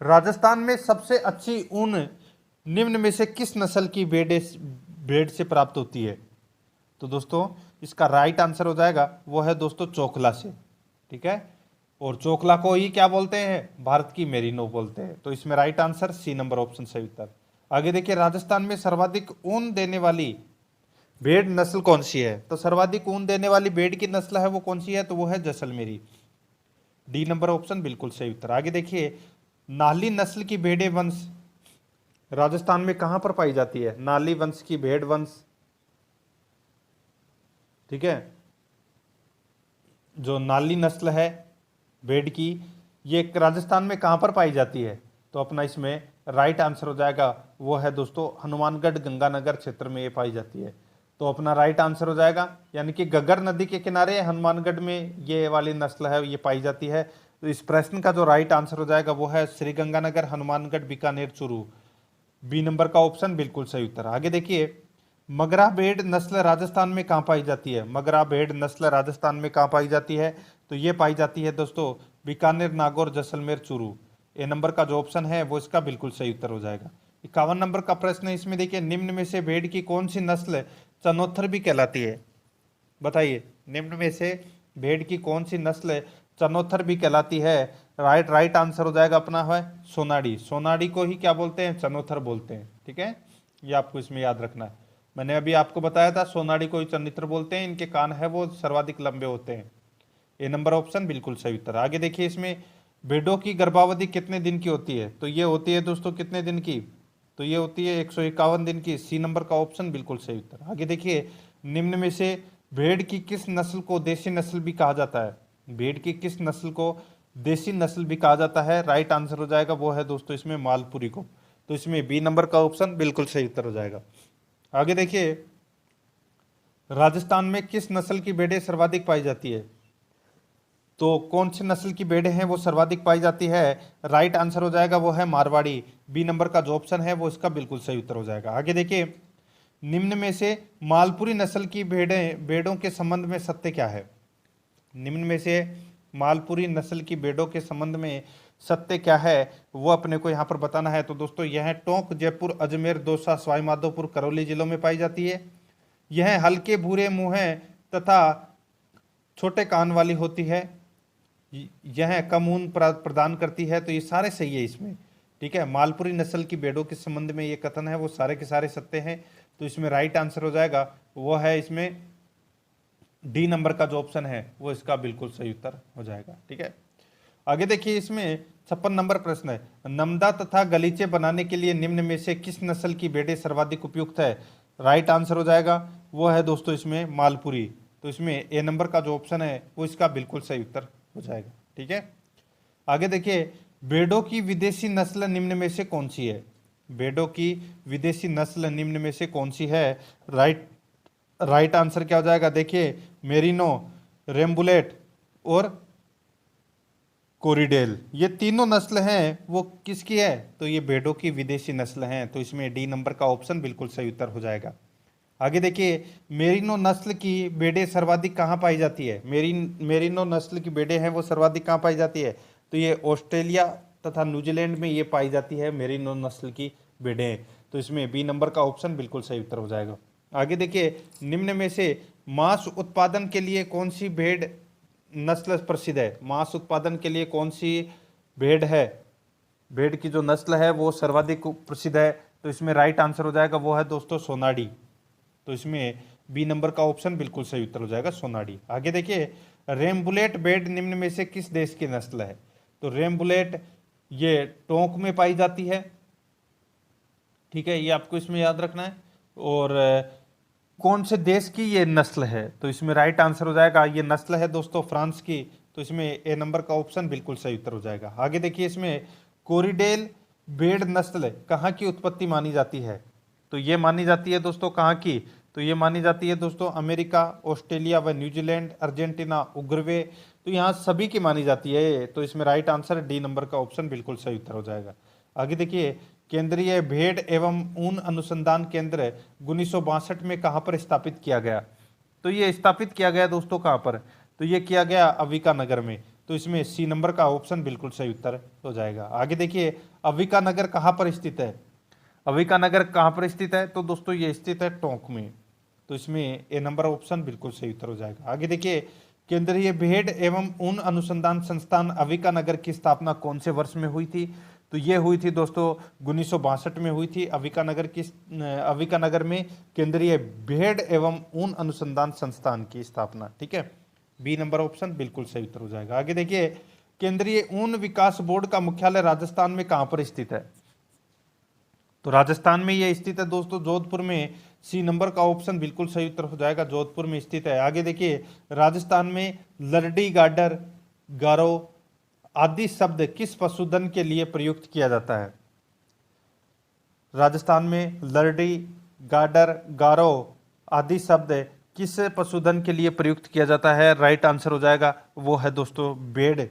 राजस्थान में सबसे अच्छी ऊन निम्न में से किस नस्ल की भेड़ से प्राप्त होती है? तो दोस्तों इसका राइट आंसर हो जाएगा वो है दोस्तों चोकला से। ठीक है, और चोकला को ही क्या बोलते हैं? भारत की मेरिनो बोलते हैं। तो इसमें right answer C number option सही उत्तर। आगे देखिए, राजस्थान में सर्वाधिक ऊन देने वाली भेड़ नस्ल कौन सी है? तो सर्वाधिक ऊन देने वाली भेड़ की नस्ल है वो कौन सी है? तो वो है जैसलमेरी। डी नंबर ऑप्शन बिल्कुल सही उत्तर। आगे देखिए, नाली नस्ल की भेड़ें वंश राजस्थान में कहां पर पाई जाती है? नाली वंश की भेड़ वंश, ठीक है, जो नाली नस्ल है भेड़ की, ये राजस्थान में कहां पर पाई जाती है? तो अपना इसमें राइट आंसर हो जाएगा वो है दोस्तों हनुमानगढ़, गंगानगर क्षेत्र में ये पाई जाती है। तो अपना राइट आंसर हो जाएगा, यानी कि गगर नदी के किनारे हनुमानगढ़ में ये वाली नस्ल है ये पाई जाती है। तो इस प्रश्न का जो राइट आंसर हो जाएगा वो है श्रीगंगानगर, हनुमानगढ़, बीकानेर, चूरू। बी नंबर का ऑप्शन बिल्कुल सही उत्तर। आगे देखिए, मगरा भेड़ नस्ल राजस्थान में कहाँ पाई जाती है? मगरा भेड़ नस्ल राजस्थान में कहाँ पाई जाती है? तो ये पाई जाती है दोस्तों बीकानेर, नागौर, जैसलमेर, चूरू। ए नंबर का जो ऑप्शन है वो इसका बिल्कुल सही उत्तर हो जाएगा। 51 नंबर का प्रश्न है, इसमें देखिए, निम्न में से भेड़ की कौन सी नस्ल चनोथर भी कहलाती है? बताइए, निम्न में से भेड़ की कौन सी नस्ल चनोथर भी कहलाती है? राइट आंसर हो जाएगा अपना है सोनाड़ी। सोनाड़ी को ही क्या बोलते हैं? चनोथर बोलते हैं। ठीक है, ये आपको इसमें याद रखना है। मैंने अभी आपको बताया था सोनाड़ी को ही चनित्र बोलते हैं, इनके कान है वो सर्वाधिक लंबे होते हैं। ए नंबर ऑप्शन बिल्कुल सही उत्तर। आगे देखिए, इसमें भेड़ों की गर्भावधि कितने दिन की होती है? तो ये होती है दोस्तों कितने दिन की? तो ये होती है 151 दिन की। सी नंबर का ऑप्शन बिल्कुल सही उत्तर। आगे देखिए, निम्न में से भेड़ की किस नस्ल को देसी नस्ल भी कहा जाता है? भेड़ की किस नस्ल को देसी नस्ल भी कहा जाता है? राइट आंसर हो जाएगा वो है दोस्तों इसमें मालपुरी को। तो इसमें बी नंबर का ऑप्शन बिल्कुल सही उत्तर हो जाएगा। आगे देखिए, राजस्थान में किस नस्ल की भेड़ें सर्वाधिक पाई जाती है? तो कौन सी नस्ल की भेड़ें हैं वो सर्वाधिक पाई जाती है? राइट आंसर हो जाएगा वो है मारवाड़ी। बी नंबर का जो ऑप्शन है वो इसका बिल्कुल सही उत्तर हो जाएगा। आगे देखिए, निम्न में से मालपुरी नस्ल की भेड़ों के संबंध में सत्य क्या है? निम्न में से मालपुरी नस्ल की भेड़ों के संबंध में सत्य क्या है वो अपने को यहाँ पर बताना है। तो दोस्तों यह टोंक, जयपुर, अजमेर, दौसा, सवाई माधोपुर, करौली जिलों में पाई जाती है। यह हल्के भूरे मुंह तथा छोटे कान वाली होती है। यह कम ऊन प्रदान करती है। तो ये सारे सही है इसमें, ठीक है। मालपुरी नस्ल की भेड़ों के संबंध में ये कथन है वो सारे के सारे सत्य हैं। तो इसमें राइट आंसर हो जाएगा वो है इसमें डी नंबर का जो ऑप्शन है वो इसका बिल्कुल सही उत्तर हो जाएगा, ठीक है। आगे देखिए, इसमें 56 नंबर प्रश्न है, नमदा तथा गलीचे बनाने के लिए निम्न में से किस नस्ल की भेड़ें सर्वाधिक उपयुक्त है? राइट आंसर हो जाएगा वो है दोस्तों इसमें मालपुरी। तो इसमें ए नंबर का जो ऑप्शन है वो इसका बिल्कुल सही उत्तर हो जाएगा, ठीक है। आगे देखिए, भेड़ों की विदेशी नस्ल निम्न में से कौन सी है? भेड़ों की विदेशी नस्ल निम्न में से कौन सी है? राइट आंसर क्या हो जाएगा? देखिए, मेरिनो, रेम्बुलेट और कोरिडेल, ये तीनों नस्ल हैं वो किसकी है? तो ये भेड़ों की विदेशी नस्ल हैं। तो इसमें डी नंबर का ऑप्शन बिल्कुल सही उत्तर हो जाएगा। आगे देखिए, मेरिनो नस्ल की भेड़ें सर्वाधिक कहाँ पाई जाती है? मेरिनो नस्ल की भेड़ें हैं वो सर्वाधिक कहाँ पाई जाती है? तो ये ऑस्ट्रेलिया तथा न्यूजीलैंड में ये पाई जाती है मेरिनो नस्ल की भेड़ें। तो इसमें बी नंबर का ऑप्शन बिल्कुल सही उत्तर हो जाएगा। आगे देखिए, निम्न में से मांस उत्पादन के लिए कौन सी भेड़ नस्ल प्रसिद्ध है? मांस उत्पादन के लिए कौन सी भेड़ है, भेड़ की जो नस्ल है वो सर्वाधिक प्रसिद्ध है? तो इसमें राइट आंसर हो जाएगा वो है दोस्तों सोनाडी। तो इसमें बी नंबर का ऑप्शन बिल्कुल सही उत्तर हो जाएगा सोनाडी। आगे देखिए, रेम्बुलेट भेड़ निम्न में से किस देश की नस्ल है? तो रेम्बुलेट ये टोंक में पाई जाती है, ठीक है, ये आपको इसमें याद रखना है। और कौन से देश की ये नस्ल है? तो इसमें राइट आंसर हो जाएगा ये नस्ल है दोस्तों फ्रांस की। तो इसमें ए नंबर का ऑप्शन बिल्कुल सही उत्तर हो जाएगा। आगे देखिए, इसमें कोरिडेल भेड़ नस्ल कहाँ की उत्पत्ति मानी जाती है? तो ये मानी जाती है दोस्तों कहाँ की? तो ये मानी जाती है दोस्तों अमेरिका, ऑस्ट्रेलिया व न्यूजीलैंड, अर्जेंटीना, उरुग्वे, तो यहाँ सभी की मानी जाती है। तो इसमें राइट आंसर डी नंबर का ऑप्शन बिल्कुल सही उत्तर हो जाएगा। आगे देखिए, केंद्रीय भेड़ एवं ऊन अनुसंधान केंद्र 1962 में कहाँ पर स्थापित किया गया? तो ये स्थापित किया गया दोस्तों कहाँ पर? तो ये किया गया अविका नगर में। तो इसमें सी नंबर का ऑप्शन बिल्कुल सही उत्तर हो जाएगा। आगे देखिए, अविका नगर कहाँ पर स्थित है? अविका नगर कहाँ पर स्थित है? तो दोस्तों ये स्थित है टोंक में। तो इसमें ए नंबर ऑप्शन बिल्कुल सही उत्तर हो जाएगा। आगे देखिए, केंद्रीय भेड़ एवं ऊन अनुसंधान संस्थान अविका नगर की स्थापना कौन से वर्ष में हुई थी? तो ये हुई थी दोस्तों 1962 में हुई थी अविका नगर में केंद्रीय भेड़ एवं ऊन अनुसंधान संस्थान की स्थापना, ठीक है। बी नंबर ऑप्शन बिल्कुल सही उत्तर हो जाएगा। आगे देखिए, केंद्रीय ऊन विकास बोर्ड का मुख्यालय राजस्थान में कहाँ पर स्थित है? तो राजस्थान में ये स्थित है दोस्तों जोधपुर में। सी नंबर का ऑप्शन बिल्कुल सही उत्तर हो जाएगा, जोधपुर में स्थित है। आगे देखिए, राजस्थान में लरडी, गाडर, गारो आदि शब्द किस पशुधन के लिए प्रयुक्त किया जाता है? राजस्थान में लरडी, गाडर, गारो आदि शब्द किस पशुधन के लिए प्रयुक्त किया जाता है? राइट आंसर हो जाएगा वो है दोस्तों भेड़।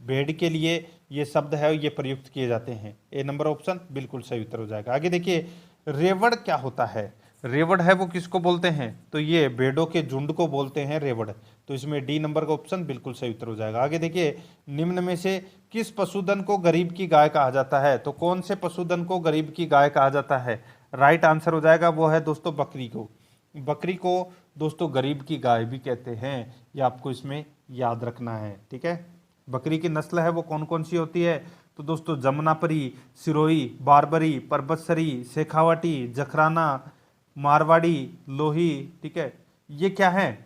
भेड़ के लिए ये शब्द है ये प्रयुक्त किए जाते हैं। ए नंबर ऑप्शन बिल्कुल सही उत्तर हो जाएगा। आगे देखिए, रेवड़ क्या होता है? रेवड़ है वो किसको बोलते हैं? तो ये भेड़ों के झुंड को बोलते हैं रेवड़। तो इसमें डी नंबर का ऑप्शन बिल्कुल सही उत्तर हो जाएगा। आगे देखिए, निम्न में से किस पशुधन को गरीब की गाय कहा जाता है? तो कौन से पशुधन को गरीब की गाय कहा जाता है? राइट आंसर हो जाएगा वो है दोस्तों बकरी को। बकरी को दोस्तों गरीब की गाय भी कहते हैं, ये आपको इसमें याद रखना है, ठीक है। बकरी की नस्ल है वो कौन कौन सी होती है? तो दोस्तों जमुनापरी, सिरोही, बारबरी, परबतसरी, शेखावाटी, जखराना, मारवाड़ी, लोही, ठीक है। ये क्या है?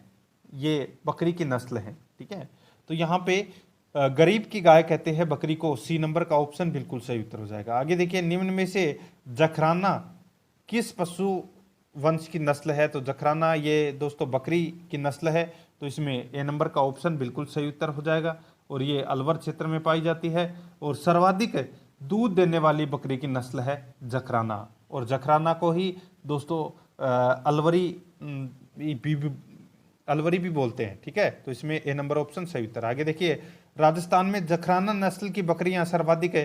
ये बकरी की नस्ल है, ठीक है। तो यहाँ पे गरीब की गाय कहते हैं बकरी को। सी नंबर का ऑप्शन बिल्कुल सही उत्तर हो जाएगा। आगे देखिए, निम्न में से जखराना किस पशु वंश की नस्ल है, तो जखराना ये दोस्तों बकरी की नस्ल है, तो इसमें ए नंबर का ऑप्शन बिल्कुल सही उत्तर हो जाएगा। और ये अलवर क्षेत्र में पाई जाती है और सर्वाधिक दूध देने वाली बकरी की नस्ल है जखराना। और जखराना को ही दोस्तों अलवरी अलवरी भी बोलते हैं, ठीक है। तो इसमें ए नंबर ऑप्शन सही उत्तर। आगे देखिए, राजस्थान में जखराना नस्ल की बकरियां सर्वाधिक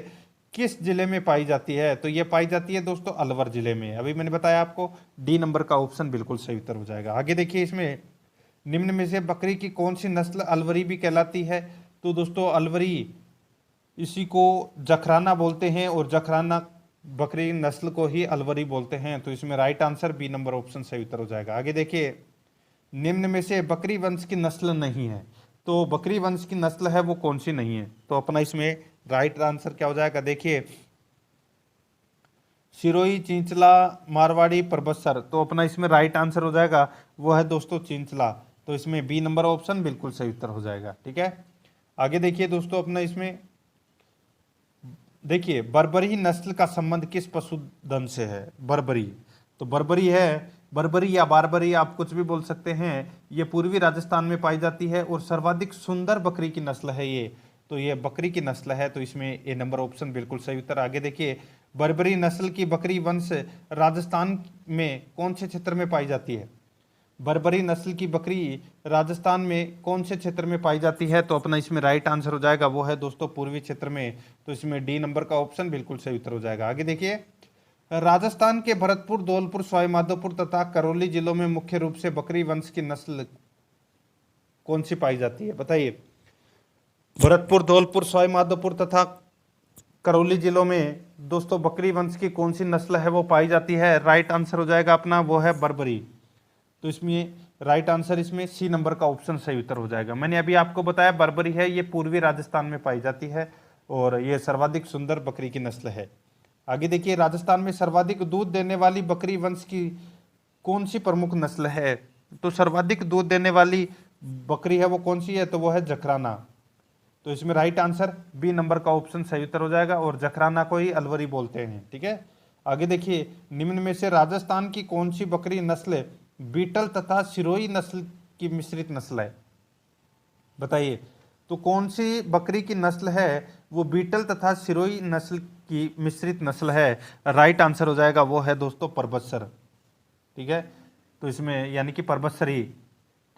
किस जिले में पाई जाती है? तो ये पाई जाती है दोस्तों अलवर जिले में। अभी मैंने बताया आपको, डी नंबर का ऑप्शन बिल्कुल सही उत्तर हो जाएगा। आगे देखिए, इसमें निम्न में से बकरी की कौन सी नस्ल अलवरी भी कहलाती है? तो दोस्तों अलवरी इसी को जखराना बोलते हैं और जखराना बकरी नस्ल को ही अलवरी बोलते हैं। तो इसमें right answer B number option सही उत्तर हो जाएगा। आगे देखिए, निम्न में से बकरी वंश की नस्ल नहीं है, तो बकरी वंश की नस्ल है वो कौन सी नहीं है? तो अपना इसमें राइट आंसर क्या हो जाएगा? देखिए, सिरोही, चींचला, मारवाड़ी, परबत्सर। तो अपना इसमें राइट आंसर हो जाएगा वो है दोस्तों चींचला। तो इसमें बी नंबर ऑप्शन बिल्कुल सही उत्तर हो जाएगा, ठीक है। आगे देखिए दोस्तों, अपना इसमें देखिए, बर्बरी नस्ल का संबंध किस पशुधन से है? बर्बरी, तो बर्बरी है, बर्बरी या बारबरी आप कुछ भी बोल सकते हैं, ये पूर्वी राजस्थान में पाई जाती है और सर्वाधिक सुंदर बकरी की नस्ल है ये। तो ये बकरी की नस्ल है, तो इसमें ए नंबर ऑप्शन बिल्कुल सही उत्तर। आगे देखिए, बर्बरी नस्ल की बकरी वंश राजस्थान में कौन से क्षेत्र में पाई जाती है? बर्बरी नस्ल की बकरी राजस्थान में कौन से क्षेत्र में पाई जाती है? तो अपना इसमें राइट आंसर हो जाएगा वो है दोस्तों पूर्वी क्षेत्र में। तो इसमें डी नंबर का ऑप्शन बिल्कुल सही उत्तर हो जाएगा। आगे देखिए, राजस्थान के भरतपुर, धौलपुर, सवाईमाधोपुर तथा करौली जिलों में मुख्य रूप से बकरी वंश की नस्ल कौन सी पाई जाती है? बताइए। भरतपुर, धौलपुर, सवाईमाधोपुर तथा करौली जिलों में दोस्तों बकरी वंश की कौन सी नस्ल है वो पाई जाती है? राइट आंसर हो जाएगा अपना वो है बर्बरी। तो इसमें राइट आंसर इसमें सी नंबर का ऑप्शन सही उत्तर हो जाएगा। मैंने अभी आपको बताया बर्बरी है, ये पूर्वी राजस्थान में पाई जाती है और ये सर्वाधिक सुंदर बकरी की नस्ल है। आगे देखिए, राजस्थान में सर्वाधिक दूध देने वाली बकरी वंश की कौन सी प्रमुख नस्ल है? तो सर्वाधिक दूध देने वाली बकरी है वो कौन सी है? तो वो है जखराना। तो इसमें राइट आंसर बी नंबर का ऑप्शन सही उत्तर हो जाएगा और जखराना को ही अलवरी बोलते हैं, ठीक है। आगे देखिए, निम्न में से राजस्थान की कौन सी बकरी नस्ल बीटल तथा सिरोही नस्ल की मिश्रित नस्ल है? बताइए। तो कौन सी बकरी की नस्ल है वो बीटल तथा सिरोही नस्ल की मिश्रित नस्ल है? राइट आंसर हो जाएगा वो है दोस्तों परबत्सर, ठीक है। तो इसमें यानी कि परबत्सरी,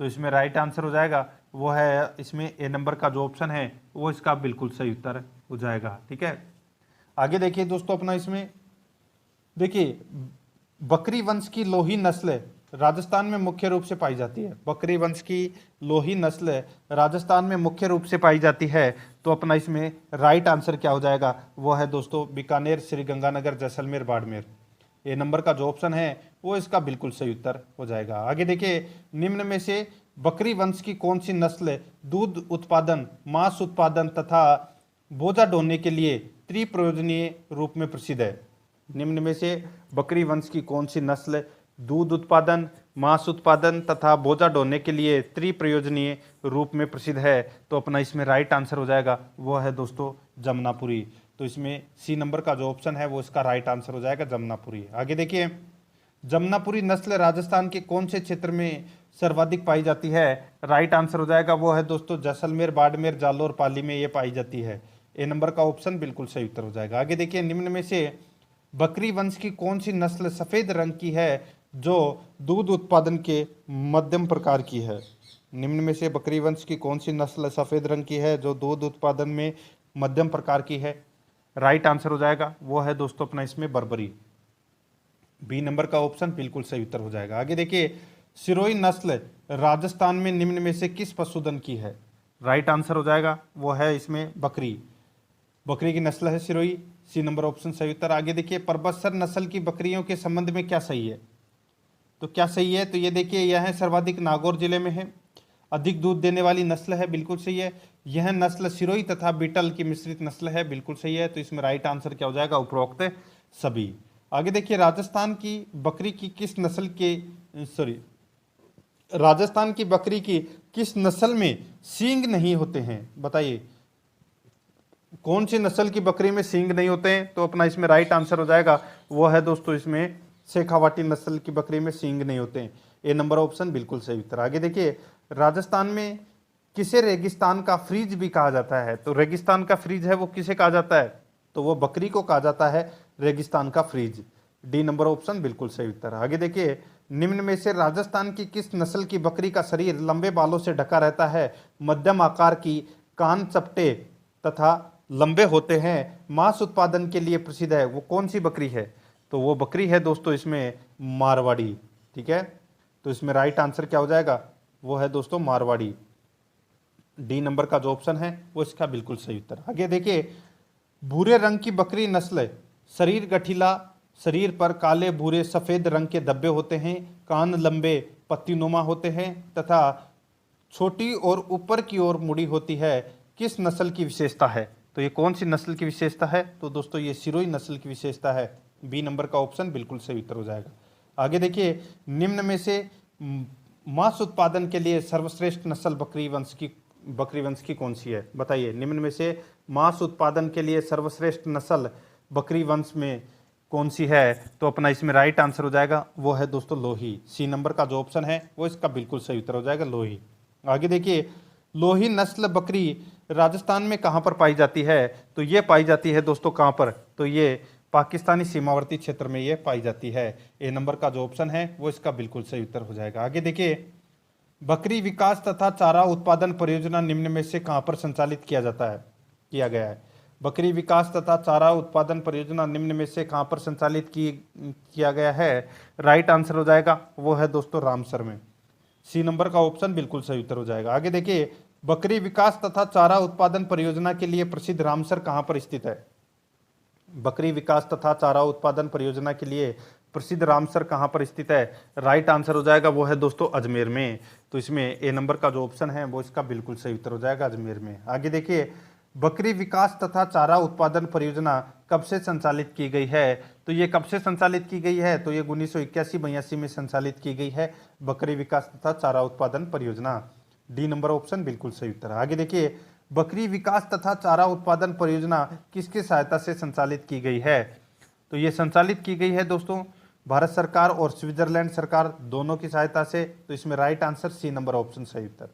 तो इसमें राइट आंसर हो जाएगा वो है इसमें ए नंबर का जो ऑप्शन है वो इसका बिल्कुल सही उत्तर हो जाएगा, ठीक है। आगे देखिए दोस्तों, अपना इसमें देखिए, बकरी वंश की लोही नस्ल राजस्थान में मुख्य रूप से पाई जाती है। बकरी वंश की लोही नस्ल राजस्थान में मुख्य रूप से पाई जाती है। तो अपना इसमें राइट आंसर क्या हो जाएगा वो है दोस्तों बीकानेर, श्रीगंगानगर, जैसलमेर, बाड़मेर। ए नंबर का जो ऑप्शन है वो इसका बिल्कुल सही उत्तर हो जाएगा। आगे देखिए, निम्न में से बकरी वंश की कौन सी नस्ल दूध उत्पादन, मांस उत्पादन तथा बोझा ढोने के लिए त्रिप्रयोजनीय रूप में प्रसिद्ध है? निम्न में से बकरी वंश की कौन सी नस्ल दूध उत्पादन, मांस उत्पादन तथा बोझा ढोने के लिए त्रिप्रयोजनीय रूप में प्रसिद्ध है? तो अपना इसमें राइट आंसर हो जाएगा वो है दोस्तों जमुनापुरी। तो इसमें सी नंबर का जो ऑप्शन है वो इसका राइट आंसर हो जाएगा जमुनापुरी। आगे देखिए, जमुनापुरी नस्ल राजस्थान के कौन से क्षेत्र में सर्वाधिक पाई जाती है? राइट आंसर हो जाएगा वो है दोस्तों जैसलमेर, बाड़मेर, जालोर, पाली में ये पाई जाती है। ए नंबर का ऑप्शन बिल्कुल सही उत्तर हो जाएगा। आगे देखिए, निम्न में से बकरी वंश की कौन सी नस्ल सफेद रंग की है जो दूध उत्पादन के मध्यम प्रकार की है? निम्न में से बकरी वंश की कौन सी नस्ल सफेद रंग की है जो दूध उत्पादन में मध्यम प्रकार की है? राइट आंसर हो जाएगा वो है दोस्तों अपना इसमें बर्बरी। बी नंबर का ऑप्शन बिल्कुल सही उत्तर हो जाएगा। आगे देखिए, सिरोही नस्ल राजस्थान में निम्न में से किस पशुधन की है? राइट आंसर हो जाएगा वो है इसमें बकरी। बकरी की नस्ल है सिरोही, सी नंबर ऑप्शन सही उत्तर। आगे देखिए, परबत्सर नस्ल की बकरियों के संबंध में क्या सही है? तो क्या सही है? तो ये देखिए, यह सर्वाधिक नागौर जिले में है, अधिक दूध देने वाली नस्ल है, बिल्कुल सही है। यह नस्ल सिरोही तथा बीटल की मिश्रित नस्ल है, बिल्कुल सही है। तो इसमें राइट आंसर क्या हो जाएगा? उपरोक्त सभी। आगे देखिए, राजस्थान की बकरी की किस नस्ल के राजस्थान की बकरी की किस नस्ल में सींग नहीं होते हैं? बताइए, कौन सी नस्ल की बकरी में सींग नहीं होते हैं? तो अपना इसमें राइट आंसर हो जाएगा वो है दोस्तों इसमें शेखावाटी नस्ल की बकरी में सींग नहीं होते हैं। ए नंबर ऑप्शन बिल्कुल सही उत्तर। आगे देखिए, राजस्थान में किसे रेगिस्तान का फ्रीज भी कहा जाता है? तो रेगिस्तान का फ्रीज है वो किसे कहा जाता है? तो वो बकरी को कहा जाता है रेगिस्तान का फ्रीज। डी नंबर ऑप्शन बिल्कुल सही उत्तर। आगे देखिए, निम्न में से राजस्थान की किस नस्ल की बकरी का शरीर लंबे बालों से ढका रहता है, मध्यम आकार की, कान चपटे तथा लंबे होते हैं, मांस उत्पादन के लिए प्रसिद्ध है? वो कौन सी बकरी है? तो वो बकरी है दोस्तों इसमें मारवाड़ी। ठीक है, तो इसमें राइट आंसर क्या हो जाएगा? वो है दोस्तों मारवाड़ी। डी नंबर का जो ऑप्शन है वो इसका बिल्कुल सही उत्तर। आगे देखिए, भूरे रंग की बकरी नस्ल, शरीर गठीला, शरीर पर काले भूरे सफेद रंग के धब्बे होते हैं, कान लंबे पत्तीनुमा होते हैं तथा छोटी और ऊपर की ओर मुड़ी होती है, किस नस्ल की विशेषता है? तो ये कौन सी नस्ल की विशेषता है? तो दोस्तों ये सिरोही नस्ल की विशेषता है। बी नंबर का ऑप्शन बिल्कुल सही उत्तर हो जाएगा। आगे देखिए, निम्न में से मांस उत्पादन के लिए सर्वश्रेष्ठ नस्ल बकरी वंश की कौन सी है? बताइए, निम्न में से मांस उत्पादन के लिए सर्वश्रेष्ठ नस्ल बकरी वंश में कौन सी है? तो अपना इसमें राइट आंसर हो जाएगा वो है दोस्तों लोही। सी नंबर का जो ऑप्शन है वो इसका बिल्कुल सही उत्तर हो जाएगा लोही। आगे देखिए, लोही नस्ल बकरी राजस्थान में कहाँ पर पाई जाती है? तो ये पाई जाती है दोस्तों कहाँ पर? तो ये पाकिस्तानी सीमावर्ती क्षेत्र में ये पाई जाती है। ए नंबर का जो ऑप्शन है वो इसका बिल्कुल सही उत्तर हो जाएगा। आगे देखिए, बकरी विकास तथा चारा उत्पादन परियोजना निम्न में से कहाँ पर संचालित किया गया है? बकरी विकास तथा चारा उत्पादन परियोजना निम्न में से कहाँ पर संचालित किया गया है? राइट आंसर हो जाएगा वो है दोस्तों रामसर में। सी नंबर का ऑप्शन बिल्कुल सही उत्तर हो जाएगा। आगे देखिए, बकरी विकास तथा चारा उत्पादन परियोजना के लिए प्रसिद्ध रामसर कहाँ पर स्थित है? बकरी विकास तथा चारा उत्पादन परियोजना के लिए प्रसिद्ध रामसर कहाँ पर स्थित है? राइट आंसर हो जाएगा वो है दोस्तों अजमेर में। तो इसमें ए नंबर का जो ऑप्शन है वो इसका बिल्कुल सही उत्तर हो जाएगा अजमेर में। आगे देखिए, बकरी विकास तथा चारा उत्पादन परियोजना कब से संचालित की गई है? तो ये कब से संचालित की गई है? तो ये 1981-82 में संचालित की गई है बकरी विकास तथा चारा उत्पादन परियोजना। डी नंबर ऑप्शन बिल्कुल सही उत्तर। आगे देखिए, बकरी विकास तथा चारा उत्पादन परियोजना किसकी सहायता से संचालित की गई है? तो ये संचालित की गई है दोस्तों भारत सरकार और स्विट्जरलैंड सरकार दोनों की सहायता से। तो इसमें right answer C number option सही उत्तर।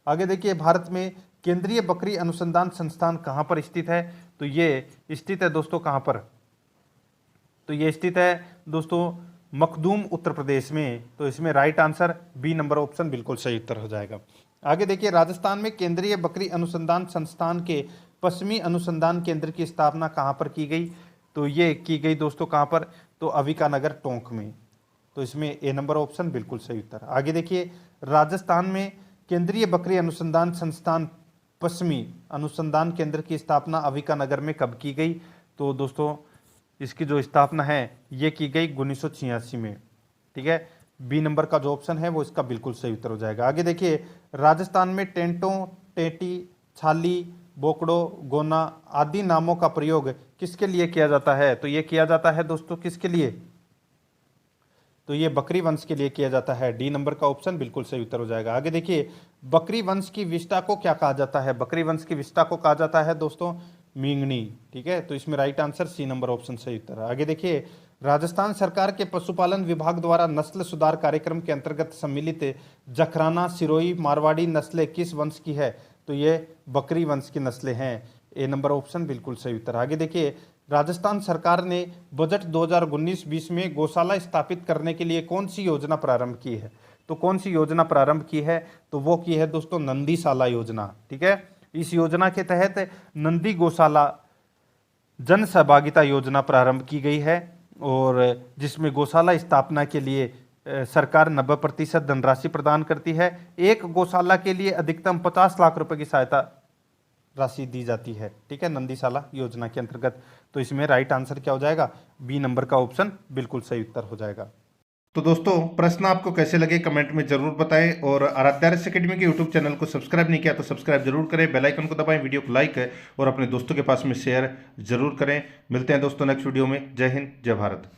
आगे देखिए, भारत में केंद्रीय बकरी अनुसंधान संस्थान कहाँ पर स्थित है? तो ये स्थित है दोस्तों कहाँ पर? तो ये स्थित है दोस्तों मखदूम उत्तर प्रदेश में। तो इसमें right answer B number option बिल्कुल सही उत्तर हो जाएगा। आगे देखिए, राजस्थान में केंद्रीय बकरी अनुसंधान संस्थान के पश्चिमी अनुसंधान केंद्र की स्थापना कहाँ पर की गई? तो ये की गई दोस्तों कहाँ पर? तो अविकानगर टोंक में। तो इसमें ए नंबर ऑप्शन बिल्कुल सही उत्तर। आगे देखिए, राजस्थान में केंद्रीय बकरी अनुसंधान संस्थान पश्चिमी अनुसंधान केंद्र की स्थापना अविकानगर में कब की गई? तो दोस्तों इसकी जो स्थापना है ये की गई 1986 में। ठीक है, बी नंबर का जो ऑप्शन है वो इसका बिल्कुल सही उत्तर हो जाएगा। आगे देखिए, राजस्थान में टेंटों, टेटी, छाली, बोकड़ो, गोना आदि नामों का प्रयोग किसके लिए किया जाता है? तो ये किया जाता है दोस्तों किसके लिए? तो ये बकरी वंश के लिए किया जाता है। डी नंबर का ऑप्शन बिल्कुल सही उत्तर हो जाएगा। आगे देखिए, बकरी वंश की विष्ठा को क्या कहा जाता है? बकरी वंश की विष्ठा को कहा जाता है दोस्तों मींगनी। ठीक है, तो इसमें right answer C number option सही उत्तर। आगे देखिए, राजस्थान सरकार के पशुपालन विभाग द्वारा नस्ल सुधार कार्यक्रम के अंतर्गत सम्मिलित जखराना, सिरोही, मारवाड़ी नस्लें किस वंश की है? तो ये बकरी वंश की नस्लें हैं। ए नंबर ऑप्शन बिल्कुल सही उत्तर। आगे देखिए, राजस्थान सरकार ने बजट 2019-20 में गौशाला स्थापित करने के लिए कौन सी योजना प्रारंभ की है? तो कौन सी योजना प्रारंभ की है? तो वो की है दोस्तों नंदीशाला योजना। ठीक है, इस योजना के तहत नंदी गौशाला जन सहभागिता योजना प्रारंभ की गई है और जिसमें गौशाला स्थापना के लिए सरकार 90% धनराशि प्रदान करती है। एक गौशाला के लिए अधिकतम 50 लाख रुपए की सहायता राशि दी जाती है। ठीक है, नंदीशाला योजना के अंतर्गत। तो इसमें राइट आंसर क्या हो जाएगा? बी नंबर का ऑप्शन बिल्कुल सही उत्तर हो जाएगा। तो दोस्तों, प्रश्न आपको कैसे लगे कमेंट में जरूर बताएं और आराध्या RS अकेडमी के यूट्यूब चैनल को सब्सक्राइब नहीं किया तो सब्सक्राइब जरूर करें, बेल आइकन को दबाएं, वीडियो को लाइक और अपने दोस्तों के पास में शेयर जरूर करें। मिलते हैं दोस्तों नेक्स्ट वीडियो में। जय हिंद, जय भारत।